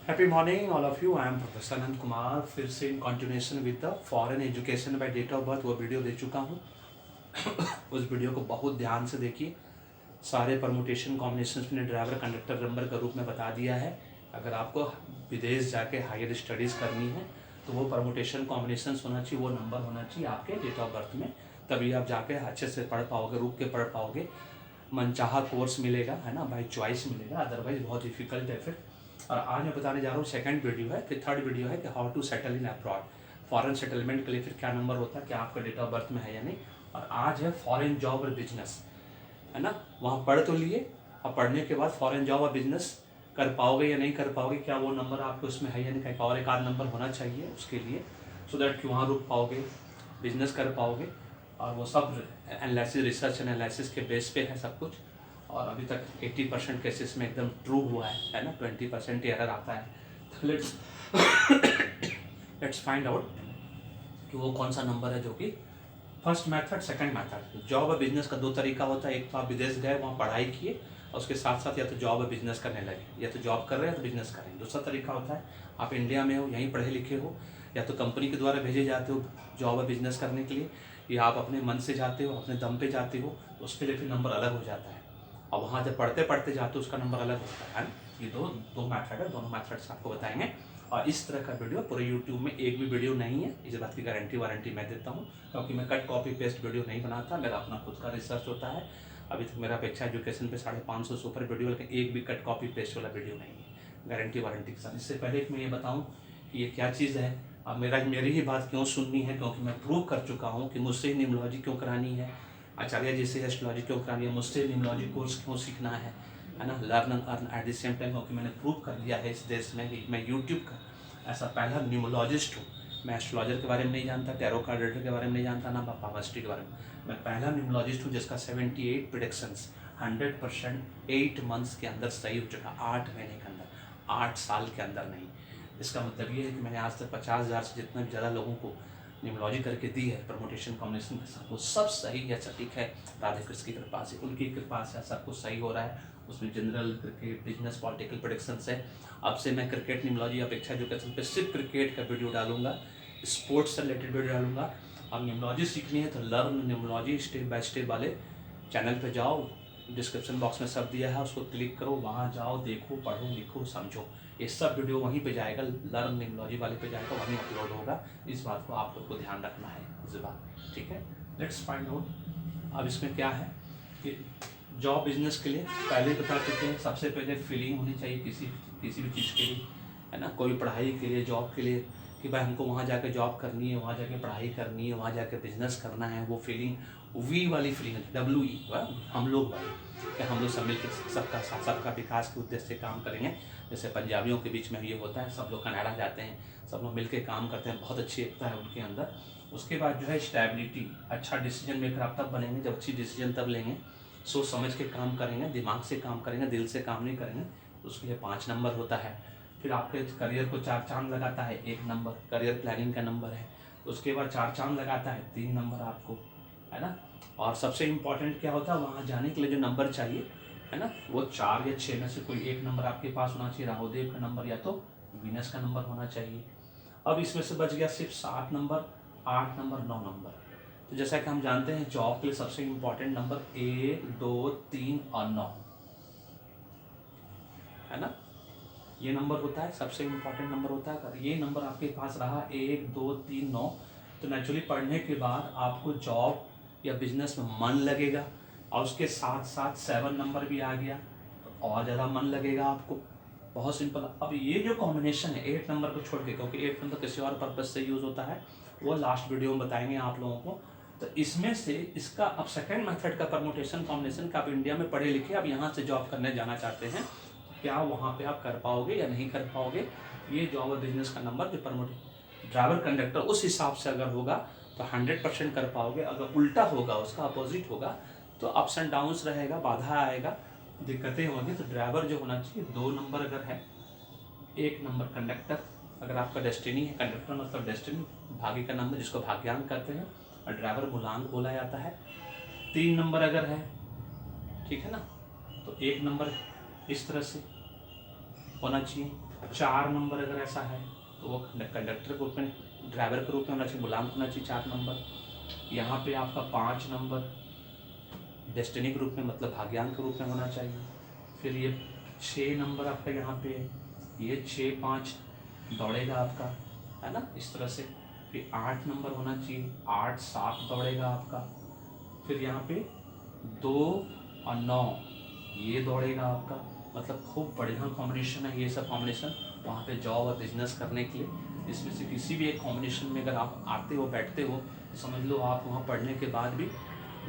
Happy morning all of you. I am professor Anant Kumar. फिर से in continuation with the foreign education by date of birth वो video दे चुका हूँ। उस वीडियो को बहुत ध्यान से देखिए। सारे परमुटेशन कॉम्बिनेशन मैंने ड्राइवर कंडक्टर नंबर का रूप में बता दिया है। अगर आपको विदेश जाके हायर स्टडीज़ करनी है तो वो परमुटेशन कॉम्बिनेशन होना चाहिए, वो नंबर होना चाहिए आपके डेट ऑफ बर्थ में, तभी आप जाके अच्छे से पढ़ पाओगे, रुक के पढ़ पाओगे, मनचाहा कोर्स मिलेगा, है ना, बाई चॉइस मिलेगा, अदरवाइज बहुत डिफिकल्ट है फिर। और आज मैं बताने जा रहा हूँ सेकंड वीडियो है, फिर थर्ड वीडियो है कि how to settle in abroad. Foreign settlement के लिए फिर क्या नंबर होता है, क्या आपका डेट ऑफ बर्थ में है या नहीं। और आज है फॉरेन जॉब और बिजनेस, है ना। वहाँ पढ़ तो लिए, और पढ़ने के बाद फॉरेन जॉब और बिजनेस कर पाओगे या नहीं कर पाओगे, क्या वो नंबर आपके उसमें है या नहीं, कहीं और एक आध नंबर होना चाहिए उसके लिए, सो दैट कि वहाँ रुक पाओगे, बिजनेस कर पाओगे। और वो सब एनालिसिस, रिसर्च एनालिसिस के बेस पे है सब कुछ। और अभी तक 80% केसेस में एकदम ट्रू हुआ है ना, 20% एरर आता है। तो लेट्स फाइंड आउट कि वो कौन सा नंबर है जो कि first method, second method. Job और बिजनेस का दो तरीका होता है। एक तो आप विदेश गए, वहाँ पढ़ाई किए, और उसके साथ साथ या तो जॉब और बिजनेस करने लगे, या तो जॉब कर रहे हैं या तो बिजनेस कर रहे हैं। दूसरा तरीका होता है आप इंडिया में हो, यहीं पढ़े लिखे हो, या तो कंपनी के द्वारा भेजे जाते हो जॉब और बिजनेस करने के लिए, या आप अपने मन से जाते हो, अपने दम पे जाते हो, तो उसके लिए फिर नंबर अलग हो जाता है। और वहाँ जब पढ़ते पढ़ते जाते हो उसका नंबर अलग होता है। ये दो मैथड है, दोनों मैथड्स आपको बताएंगे। और इस तरह का वीडियो पूरे यूट्यूब में एक भी वीडियो नहीं है, इस बात की गारंटी वारंटी मैं देता हूँ, क्योंकि मैं कट कॉपी पेस्ट वीडियो नहीं बनाता, मेरा अपना खुद का रिसर्च होता है। अभी तक मेरा अपेक्षा एजुकेशन पे 550 से ऊपर वीडियो, लेकिन एक भी कट कॉपी पेस्ट वाला वीडियो नहीं है, गारंटी वारंटी के साथ। इससे पहले कि मैं ये बताऊँ कि ये क्या चीज़ है, अब मेरी ही बात क्यों सुननी है, क्योंकि मैं प्रूव कर चुका हूँ कि मुझसे न्यूमरोलॉजी क्यों करानी है, आचार्य जी से एस्ट्रोलॉजी क्यों करानी है, मुझसे न्यूमरोलॉजी कोर्स क्यों सीखना है ना, learn and earn at the same time, क्योंकि मैंने प्रूव कर लिया है इस देश में कि मैं यूट्यूब का ऐसा पहला न्यूमरोलॉजिस्ट हूँ। मैं एस्ट्रोलॉजर के बारे में नहीं जानता, टैरो कार्ड रीडर के बारे में नहीं जानता, ना पापास्ट्री के बारे में। मैं पहला न्यूमरोलॉजिस्ट हूँ जिसका 78 प्रिडिक्शंस 100% 8 मंथ्स के अंदर सही हो चुका, 8 महीने के अंदर, 8 साल के अंदर नहीं। इसका मतलब ये है कि मैंने आज तक 50,000 से जितना भी ज़्यादा लोगों को न्यूमरोलॉजी करके दी है, परमुटेशन कॉम्बिनेशन के साथ, वो सब सही या सटीक है राधे कृष्ण की कृपा से, उनकी कृपा से सब कुछ सही हो रहा है। उसमें general cricket, business, political predictions है। अब से मैं क्रिकेट न्यूमरोलॉजी अपेक्षा एजुकेशन पे सिर्फ क्रिकेट का वीडियो डालूंगा, स्पोर्ट्स से रिलेटेड वीडियो डालूंगा। अब न्यूमरोलॉजी सीखनी है तो learn numerology step by step वाले चैनल पे जाओ, डिस्क्रिप्शन बॉक्स में सब दिया है, उसको क्लिक करो, वहाँ जाओ, देखो, पढ़ो, लिखो, समझो। ये सब वीडियो वहीं पे जाएगा, लर्न न्यूमरोलॉजी वाले पे जाएगा, वहीं अपलोड होगा। इस बात को आप लोग को ध्यान रखना है इस बात, ठीक है। लेट्स फाइंड आउट अब इसमें क्या है कि जॉब बिजनेस के लिए पहले बता चुके हैं, सबसे पहले फीलिंग होनी चाहिए किसी भी चीज़ के लिए, है ना। कोई पढ़ाई के लिए, जॉब के लिए, कि भाई हमको वहाँ जाकर जॉब करनी है, वहाँ जाके पढ़ाई करनी है, वहाँ जाके बिजनेस करना है, वो फीलिंग वी वाली फीलिंग है, WE, हम लोग वाली, कि हम लोग सब मिलकर सबका विकास के उद्देश्य से काम करेंगे। जैसे पंजाबियों के बीच में ये होता है, सब लोग कनाडा जाते हैं, सब लोग मिलकर काम करते हैं, बहुत अच्छी एकता है उनके अंदर। उसके बाद जो है स्टेबिलिटी, अच्छा डिसीजन मेकर आप तब बनेंगे जब अच्छी डिसीजन तब लेंगे, सोच समझ के काम करेंगे, दिमाग से काम करेंगे, दिल से काम नहीं करेंगे। उसके लिए 5 नंबर होता है। फिर आपके करियर को 4 चांद लगाता है, 1 नंबर करियर प्लानिंग का नंबर है। उसके बाद 4 चांद लगाता है, 3 नंबर आपको, है ना। और सबसे इम्पोर्टेंट क्या होता है, वहाँ जाने के लिए जो नंबर चाहिए, है ना, वो 4 या 6 में से कोई एक नंबर आपके पास होना चाहिए, राहुदेव का नंबर या तो वीनस का नंबर होना चाहिए। अब इसमें से बच गया सिर्फ 7 नंबर, 8 नंबर, 9 नंबर। तो जैसा कि हम जानते हैं जॉब के लिए सबसे इम्पोर्टेंट नंबर 1, 2, 3 और 9, है ना। ये नंबर होता है सबसे इम्पोर्टेंट नंबर होता है। अगर ये नंबर आपके पास रहा 1, 2, 3, 9, तो नेचुरली पढ़ने के बाद आपको जॉब या बिजनेस में मन लगेगा। और उसके साथ साथ 7 नंबर भी आ गया तो और ज़्यादा मन लगेगा आपको। बहुत सिंपल। अब ये जो कॉम्बिनेशन है 8 नंबर को छोड़ के, क्योंकि 8 नंबर किसी और पर्पज से यूज़ होता है, वो लास्ट वीडियो में बताएंगे आप लोगों को। तो इसमें से इसका अब सेकेंड मेथड का परमुटेशन कॉम्बिनेशन का, आप इंडिया में पढ़े लिखे, अब यहाँ से जॉब करने जाना चाहते हैं, क्या वहाँ पे आप कर पाओगे या नहीं कर पाओगे। ये जॉब और बिजनेस का नंबर जो प्रमोट ड्राइवर कंडक्टर उस हिसाब से अगर होगा तो 100% कर पाओगे। अगर उल्टा होगा, उसका अपोजिट होगा, तो अप्स एंड डाउन्स रहेगा, बाधा आएगा, दिक्कतें होंगी। तो ड्राइवर जो होना चाहिए 2 नंबर अगर है, 1 नंबर कंडक्टर, अगर आपका डेस्टिनी है, कंडक्टर मतलब डेस्टिनी, भाग्य का नंबर जिसको भाग्यांक कहते हैं, और ड्राइवर मूलांक बोला जाता है। 3 नंबर अगर है, ठीक है ना, तो 1 नंबर इस तरह से होना चाहिए, 4 नंबर अगर ऐसा है तो वो कंडक्टर के रूप में, ड्राइवर के रूप में होना चाहिए, गुलाम होना चाहिए 4 नंबर। यहाँ पे आपका 5 नंबर डेस्टिनी के रूप में, मतलब भाग्यांक के रूप में होना चाहिए। फिर ये 6 नंबर आपका यहाँ पे, ये 6-5 दौड़ेगा आपका, है ना, इस तरह से। फिर 8 नंबर होना चाहिए, 8-7 दौड़ेगा आपका। फिर यहाँ पे 2 और 9 ये दौड़ेगा आपका। मतलब खूब बढ़िया कॉम्बिनेशन है ये सब कॉम्बिनेशन वहाँ पे जॉब और बिजनेस करने के लिए। इसमें से किसी भी एक कॉम्बिनेशन में अगर आप आते हो, बैठते हो, तो समझ लो आप वहाँ पढ़ने के बाद भी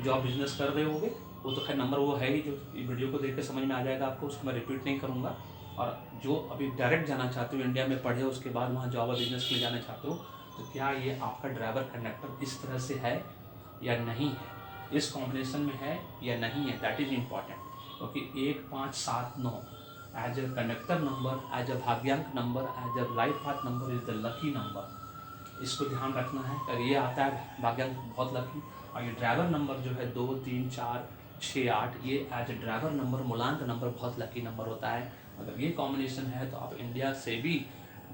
जॉब बिजनेस कर रहे होगे। वो तो खैर नंबर वो है ही, जो वीडियो को देख के समझ में आ जाएगा आपको, उसको मैं रिपीट नहीं करूँगा। और जो अभी डायरेक्ट जाना चाहते हो, इंडिया में पढ़े उसके बाद वहाँ जॉब और बिजनेस के लिए जाना चाहते हो, तो क्या ये आपका ड्राइवर कंडक्टर इस तरह से है या नहीं है, इस कॉम्बिनेशन में है या नहीं है, दैट इज़ इम्पॉर्टेंट। क्योंकि 1, 5, 7, 9 as a conductor number, as a भाग्यांक number, as a life path number is the lucky number. इसको ध्यान रखना है। अगर ये आता है भाग्यांक बहुत लकी, और ये ड्राइवर नंबर जो है 2, 3, 4, 6, 8 ये एज ए ड्राइवर नंबर, मूलांक नंबर बहुत लकी नंबर होता है। अगर ये कॉम्बिनेशन है तो आप इंडिया से भी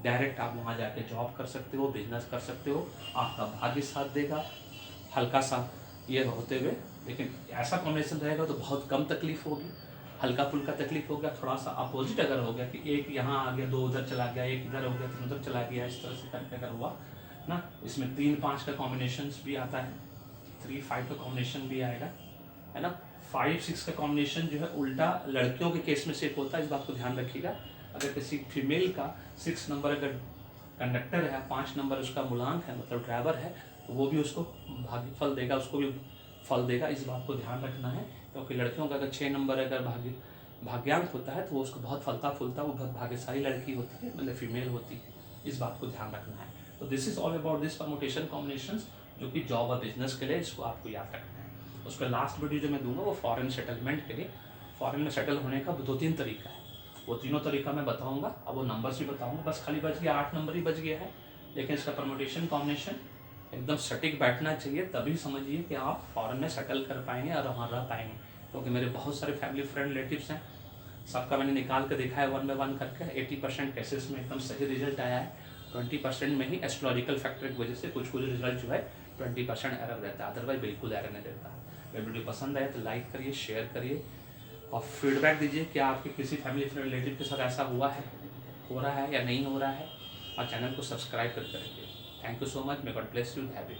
डायरेक्ट आप वहाँ जाके जॉब कर सकते हो, बिजनेस कर सकते हो। आपका भाग्य साथ देगा हल्का सा ये होते हुए, लेकिन ऐसा कॉम्बिनेशन रहेगा तो बहुत कम तकलीफ होगी, हल्का फुल्का तकलीफ हो गया। थोड़ा सा अपोजिट अगर हो गया कि एक यहाँ आ गया, 2 उधर चला गया, एक इधर हो गया, 3 उधर चला गया, इस तरह से करके अगर हुआ ना, इसमें 3-5 का कॉम्बिनेशन भी आता है, 3-5 का कॉम्बिनेशन भी आएगा, है ना। 5-6 का कॉम्बिनेशन जो है उल्टा लड़कियों के केस में से होता है, इस बात को ध्यान रखिएगा। अगर किसी फीमेल का 6 नंबर अगर कंडक्टर है, 5 नंबर उसका मूलांक है, मतलब ड्राइवर है, तो वो भी उसको भाग्य फल देगा, उसको भी फल देगा, इस बात को ध्यान रखना है। क्योंकि लड़कियों का अगर 6 नंबर अगर भाग्यांक होता है तो वो उसको बहुत फलता फूलता, वो बहुत भाग्यशाली लड़की होती है, मतलब फीमेल होती है, इस बात को ध्यान रखना है। तो this is all about this permutation combinations, जो कि जॉब और बिजनेस के लिए, इसको आपको याद रखना है। उसका लास्ट वीडियो जो मैं दूंगा वो फॉरेन सेटलमेंट के लिए, फॉरेन में सेटल होने का 2-3 तरीका है, वो तीनों तरीका मैं बताऊंगा। अब वो नंबर्स भी बताऊंगा, बस खाली बच गया 8 नंबर ही बच गया है, लेकिन इसका परमुटेशन कॉम्बिनेशन एकदम सटीक बैठना चाहिए, तभी समझिए कि आप फॉरेन में सेटल कर पाएंगे और वहाँ रह पाएंगे। क्योंकि मेरे बहुत सारे फैमिली फ्रेंड रिलेटिव्स हैं, सबका मैंने निकाल कर दिखाया 1 बाय 1 करके। 80% केसेस में एकदम सही रिजल्ट आया है। 20% में ही एस्ट्रोलॉजिकल फैक्टर की वजह से कुछ रिजल्ट जो है 20% एरर रहता है, अदरवाइज बिल्कुल एरर नहीं देता। अगर वीडियो पसंद आए तो लाइक करिए, शेयर करिए और फीडबैक दीजिए कि आपके किसी फैमिली फ्रेंड रिलेटिव के साथ ऐसा हुआ है, हो रहा है या नहीं हो रहा है, और चैनल को सब्सक्राइब कर करेंगे। Thank you so much, may God bless you, happy.